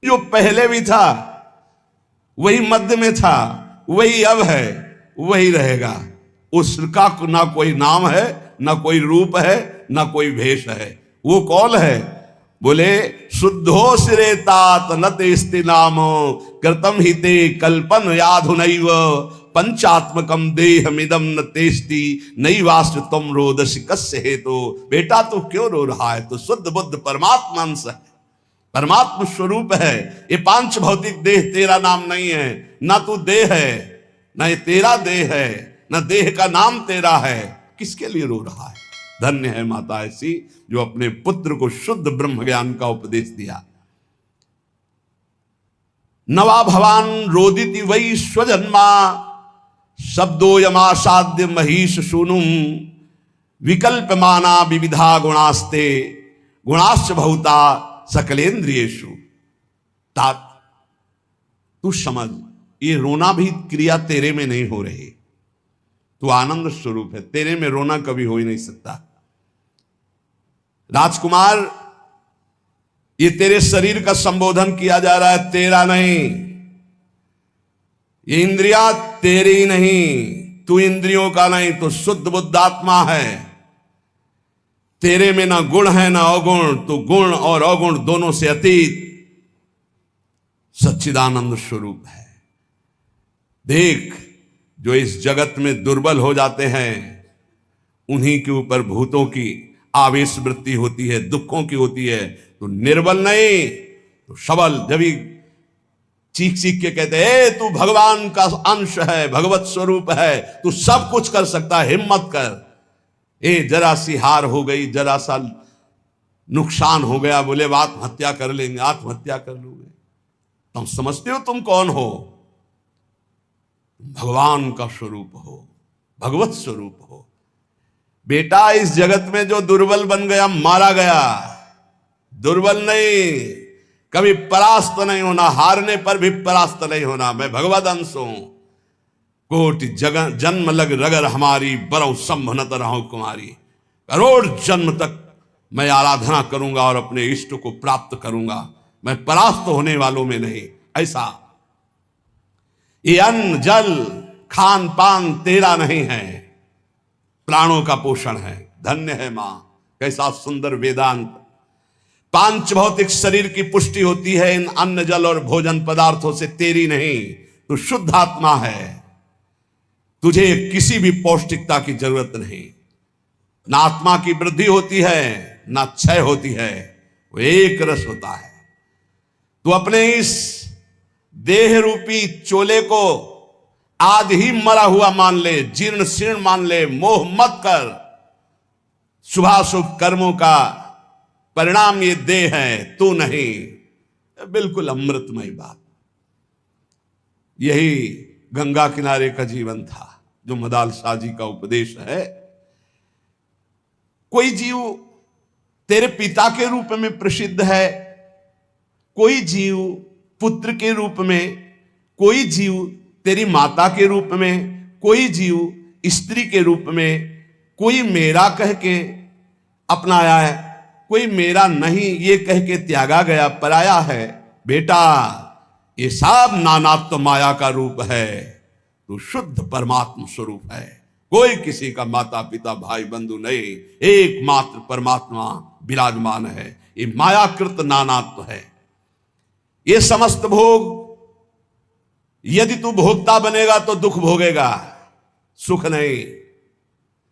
जो पहले भी था वही मध्य में था, वही अब है, वही रहेगा। उसका ना कोई नाम है, ना कोई रूप है, ना कोई भेष है। वो कौन है? बोले शुद्धो सिरे तात न तेस्ति नाम कृतम हिते कल्पन याधुनैव पंचात्मकम देहमिदम न तेस्ति नैवास्य तुम रोदसी कस्य हेतु। बेटा तू क्यों रो रहा है? तो शुद्ध बुद्ध परमात्मा अंश है, परमात्मा स्वरूप है। ये पांच भौतिक देह तेरा नाम नहीं है, ना तू देह है, ना ये तेरा देह है, ना देह का नाम तेरा है। किसके लिए रो रहा है? धन्य है माता ऐसी जो अपने पुत्र को शुद्ध ब्रह्म ज्ञान का उपदेश दिया। नवा भवान रोदिति वै स्वजन्मा शब्दो यमासाद्य महिष सुनुम विकल्पमाना विविधा गुणास्ते गुणाश्च बहुता सकलेन्द्रियेषु। तात तू समझ, ये रोना भी क्रिया तेरे में नहीं हो रही। तू आनंद स्वरूप है, तेरे में रोना कभी हो ही नहीं सकता। राजकुमार, ये तेरे शरीर का संबोधन किया जा रहा है, तेरा नहीं। ये इंद्रिया तेरी नहीं, तू इंद्रियों का नहीं, तो शुद्ध बुद्ध आत्मा है। तेरे में ना गुण है ना अवगुण, तो गुण और अवगुण दोनों से अतीत सच्चिदानंद स्वरूप है। देख, जो इस जगत में दुर्बल हो जाते हैं उन्हीं के ऊपर भूतों की आवेश वृत्ति होती है, दुखों की होती है। तो निर्बल नहीं तो सबल। जब ही चीख चीख के कहते हैं तू भगवान का अंश है, भगवत स्वरूप है, तू सब कुछ कर सकता है, हिम्मत कर। जरा सी हार हो गई, जरा सा नुकसान हो गया, बोले आत्महत्या कर लेंगे, आत्महत्या कर लोगे। तुम समझते हो तुम कौन हो? भगवान का स्वरूप हो, भगवत स्वरूप हो। बेटा, इस जगत में जो दुर्बल बन गया मारा गया। दुर्बल नहीं, कभी परास्त नहीं होना, हारने पर भी परास्त नहीं होना। मैं भगवत अंश हूं। कोटि जगह जन्म लग रगर हमारी बरौ संभनत रहो कुमारी। करोड़ जन्म तक मैं आराधना करूंगा और अपने इष्ट को प्राप्त करूंगा, मैं परास्त होने वालों में नहीं। ऐसा ये अन्न जल खान पान तेरा नहीं है, प्राणों का पोषण है। धन्य है मां, कैसा सुंदर वेदांत। पांच भौतिक शरीर की पुष्टि होती है इन अन्न जल और भोजन पदार्थों से, तेरी नहीं। तू शुद्ध आत्मा है, तुझे किसी भी पौष्टिकता की जरूरत नहीं। ना आत्मा की वृद्धि होती है ना क्षय होती है, वो एक रस होता है। तू अपने इस देह रूपी चोले को आज ही मरा हुआ मान ले, जीर्ण शीर्ण मान ले, मोह मत कर। शुभाशुभ कर्मों का परिणाम ये देह है, तू नहीं। बिल्कुल अमृतमय बात। यही गंगा किनारे का जीवन था जो मदाल शाह जी का उपदेश है। कोई जीव तेरे पिता के रूप में प्रसिद्ध है, कोई जीव पुत्र के रूप में, कोई जीव तेरी माता के रूप में, कोई जीव स्त्री के रूप में, कोई मेरा कह के अपनाया है, कोई मेरा नहीं ये कह के त्यागा गया, पराया है। बेटा, ये सब नानात्व माया का रूप है, तो शुद्ध परमात्मा स्वरूप है। कोई किसी का माता पिता भाई बंधु नहीं, एकमात्र परमात्मा विराजमान है। ये मायाकृत नानात्व है। ये समस्त भोग, यदि तू भोक्ता बनेगा तो दुख भोगेगा, सुख नहीं।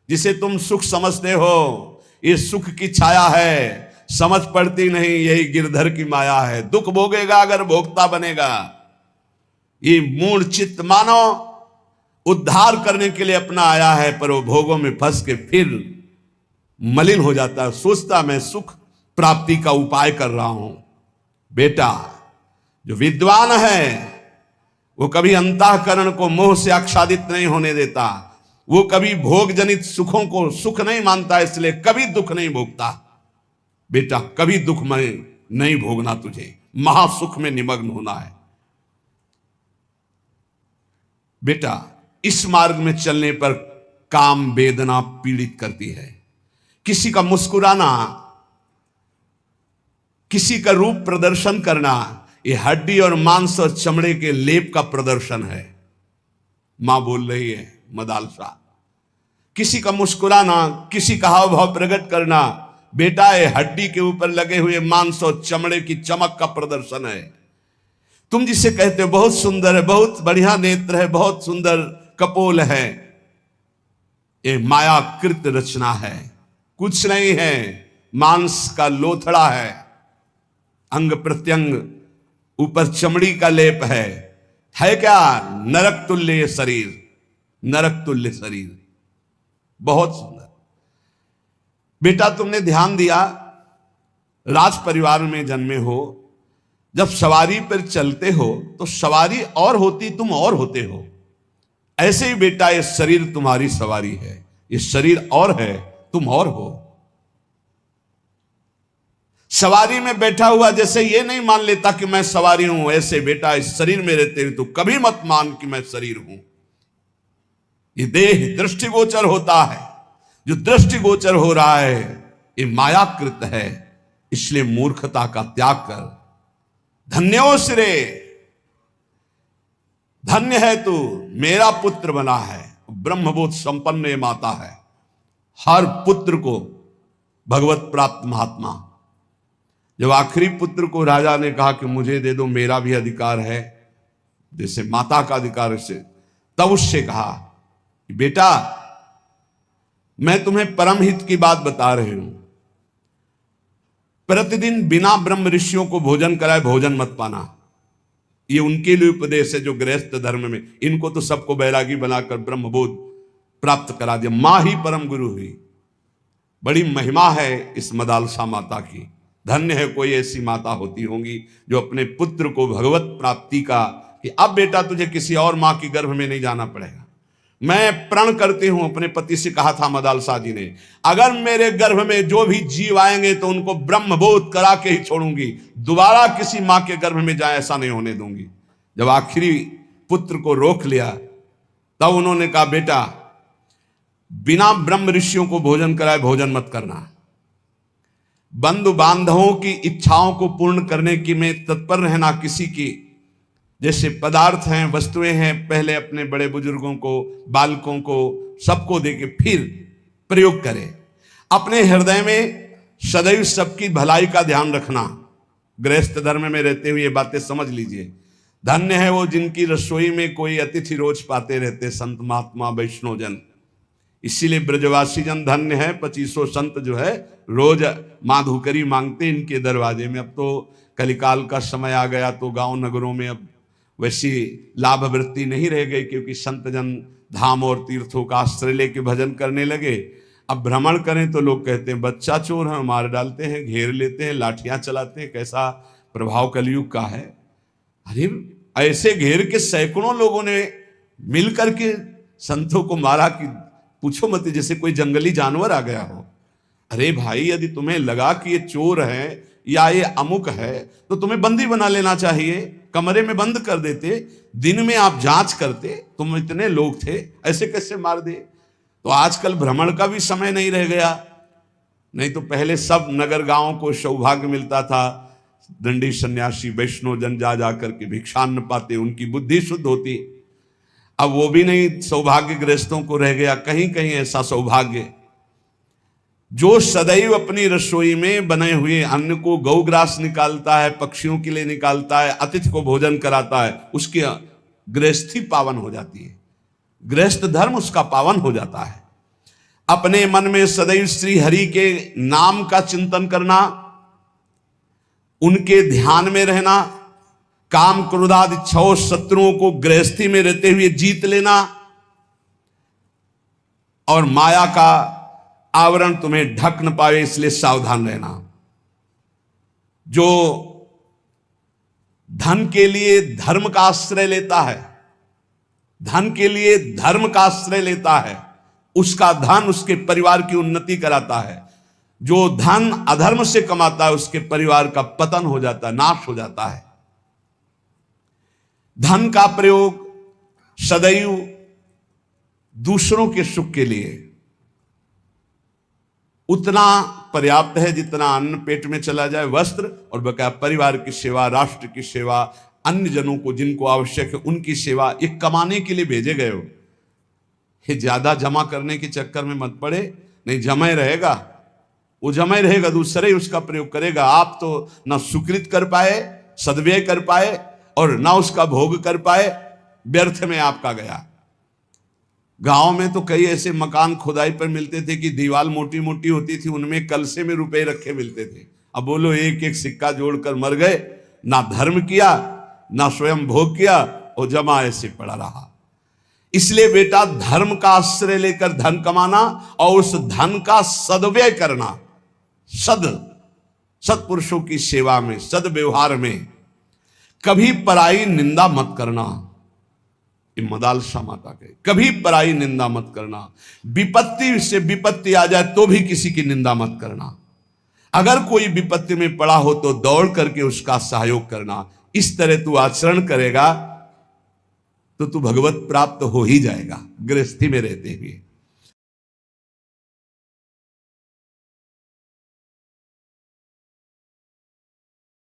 जिसे तुम सुख समझते हो, ये सुख की छाया है, समझ पड़ती नहीं, यही गिरधर की माया है। दुख भोगेगा अगर भोक्ता बनेगा। ये मूढ़ चित्त मानो उद्धार करने के लिए अपना आया है, पर वो भोगों में फंस के फिर मलिन हो जाता है, सोचता मैं सुख प्राप्ति का उपाय कर रहा हूं। बेटा, जो विद्वान है वो कभी अंतःकरण को मोह से आच्छादित नहीं होने देता, वो कभी भोग जनित सुखों को सुख नहीं मानता, इसलिए कभी दुख नहीं भोगता। बेटा, कभी दुख में नहीं भोगना, तुझे महासुख में निमग्न होना है। बेटा, इस मार्ग में चलने पर काम वेदना पीड़ित करती है। किसी का मुस्कुराना, किसी का रूप प्रदर्शन करना, ये हड्डी और मांस और चमड़े के लेप का प्रदर्शन है। मां बोल रही है मदालसा, किसी का मुस्कुराना, किसी का हाव भाव प्रकट करना, बेटा ये हड्डी के ऊपर लगे हुए मांस और चमड़े की चमक का प्रदर्शन है। तुम जिसे कहते हो बहुत सुंदर है, बहुत बढ़िया नेत्र है, बहुत सुंदर कपोल है, ये मायाकृत रचना है, कुछ नहीं है, मांस का लोथड़ा है, अंग प्रत्यंग ऊपर चमड़ी का लेप है क्या? नरक तुल्य ये शरीर, नरक तुल्य शरीर, बहुत सुंदर। बेटा तुमने ध्यान दिया, राज परिवार में जन्मे हो, जब सवारी पर चलते हो तो सवारी और होती, तुम और होते हो। ऐसे ही बेटा ये शरीर तुम्हारी सवारी है, ये शरीर और है, तुम और हो। सवारी में बैठा हुआ जैसे ये नहीं मान लेता कि मैं सवारी हूं, ऐसे बेटा इस शरीर में रहते हुए तो कभी मत मान कि मैं शरीर हूं। ये देह दृष्टिगोचर होता है, जो दृष्टिगोचर हो रहा है ये मायाकृत है, इसलिए मूर्खता का त्याग कर। धन्यो सिरे, धन्य है तू, मेरा पुत्र बना है। ब्रह्मबोध संपन्न ये माता है, हर पुत्र को भगवत प्राप्त महात्मा। जब आखिरी पुत्र को राजा ने कहा कि मुझे दे दो, मेरा भी अधिकार है जैसे माता का अधिकार है, तब उससे कहा कि बेटा मैं तुम्हें परम हित की बात बता रही हूं, प्रतिदिन बिना ब्रह्म ऋषियों को भोजन कराए भोजन मत पाना। ये उनके लिए उपदेश है जो गृहस्थ धर्म में, इनको तो सबको बैरागी बनाकर ब्रह्मबोध प्राप्त करा दिया। मां ही परम गुरु हुई। बड़ी महिमा है इस मदालसा माता की। धन्य है कोई ऐसी माता होती होंगी जो अपने पुत्र को भगवत प्राप्ति का, कि अब बेटा तुझे किसी और मां की गर्भ में नहीं जाना पड़ेगा। मैं प्रण करती हूं, अपने पति से कहा था मदालसा जी ने, अगर मेरे गर्भ में जो भी जीव आएंगे तो उनको ब्रह्मबोध करा के ही छोड़ूंगी, दोबारा किसी मां के गर्भ में जाए ऐसा नहीं होने दूंगी। जब आखिरी पुत्र को रोक लिया तब उन्होंने कहा बेटा बिना ब्रह्म ऋषियों को भोजन कराए भोजन मत करना। बंधु बांधवों की इच्छाओं को पूर्ण करने की में तत्पर रहना, किसी की जैसे पदार्थ हैं, वस्तुएं हैं, पहले अपने बड़े बुजुर्गों को, बालकों को, सबको देके फिर प्रयोग करें। अपने हृदय में सदैव सबकी भलाई का ध्यान रखना। गृहस्थ धर्म में रहते हुए ये बातें समझ लीजिए। धन्य है वो जिनकी रसोई में कोई अतिथि रोज पाते रहते, संत महात्मा वैष्णव जन। इसीलिए ब्रजवासी जन धन्य है, 2500 संत जो है रोज माधुकरी मांगते इनके दरवाजे में। अब तो कलिकाल का समय आ गया तो गांव नगरों में अब वैसी लाभ वृत्ति नहीं रह गई, क्योंकि संत जन धाम और तीर्थों का आश्रय लेके भजन करने लगे। अब भ्रमण करें तो लोग कहते हैं बच्चा चोर है, मार डालते हैं, घेर लेते हैं, लाठियां चलाते हैं। कैसा प्रभाव कलयुग का है। अरे ऐसे घेर के सैकड़ों लोगों ने मिल करके संतों को मारा कि पूछो मत, जैसे कोई जंगली जानवर आ गया हो। अरे भाई यदि तुम्हें लगा कि ये चोर है या ये अमुक है तो तुम्हें बंदी बना लेना चाहिए, कमरे में बंद कर देते, दिन में आप जांच करते। तुम इतने लोग थे, ऐसे कैसे मार दे। तो आजकल भ्रमण का भी समय नहीं रह गया, नहीं तो पहले सब नगर गांवों को सौभाग्य मिलता था, दंडी सन्यासी वैष्णव जन जा जाकर के भिक्षान्न पाते, उनकी बुद्धि शुद्ध होती। अब वो भी नहीं सौभाग्य गृहस्थों को रह गया, कहीं कहीं ऐसा सौभाग्य। जो सदैव अपनी रसोई में बने हुए अन्न को गौग्रास निकालता है, पक्षियों के लिए निकालता है, अतिथि को भोजन कराता है, उसकी गृहस्थी पावन हो जाती है, गृहस्थ धर्म उसका पावन हो जाता है। अपने मन में सदैव श्री हरि के नाम का चिंतन करना, उनके ध्यान में रहना, काम क्रोधादि इच्छाओं शत्रुओं को गृहस्थी में रहते हुए जीत लेना, और माया का आवरण तुम्हें ढक न पाए इसलिए सावधान रहना। जो धन के लिए धर्म का आश्रय लेता है, धन के लिए धर्म का आश्रय लेता है, उसका धन उसके परिवार की उन्नति कराता है। जो धन अधर्म से कमाता है उसके परिवार का पतन हो जाता है, नाश हो जाता है। धन का प्रयोग सदैव दूसरों के सुख के लिए, उतना पर्याप्त है, जितना अन्न पेट में चला जाए, वस्त्र, और बकाया परिवार की सेवा, राष्ट्र की सेवा, अन्य जनों को जिनको आवश्यक है उनकी सेवा, ये कमाने के लिए भेजे गए हो। ये ज्यादा जमा करने के चक्कर में मत पड़े, नहीं जमा ही रहेगा, वो जमा ही रहेगा, दूसरा ही उसका प्रयोग करेगा। आप तो ना सुकृत कर पाए, सद्व्यय कर पाए, और ना उसका भोग कर पाए, व्यर्थ में आपका गया। गांव में तो कई ऐसे मकान खुदाई पर मिलते थे कि दीवार मोटी मोटी होती थी, उनमें कलसे में रुपए रखे मिलते थे। अब बोलो एक एक सिक्का जोड़कर मर गए, ना धर्म किया ना स्वयं भोग किया, और जमा ऐसे पड़ा रहा। इसलिए बेटा धर्म का आश्रय लेकर धन कमाना और उस धन का सद्व्यय करना, सत्पुरुषों की सेवा में, सद्व्यवहार में, कभी पराई निंदा मत करना। ये मदालसा माता के, कभी पराई निंदा मत करना। विपत्ति से विपत्ति आ जाए तो भी किसी की निंदा मत करना। अगर कोई विपत्ति में पड़ा हो तो दौड़ करके उसका सहयोग करना। इस तरह तू आचरण करेगा तो तू भगवत प्राप्त हो ही जाएगा गृहस्थी में रहते हुए।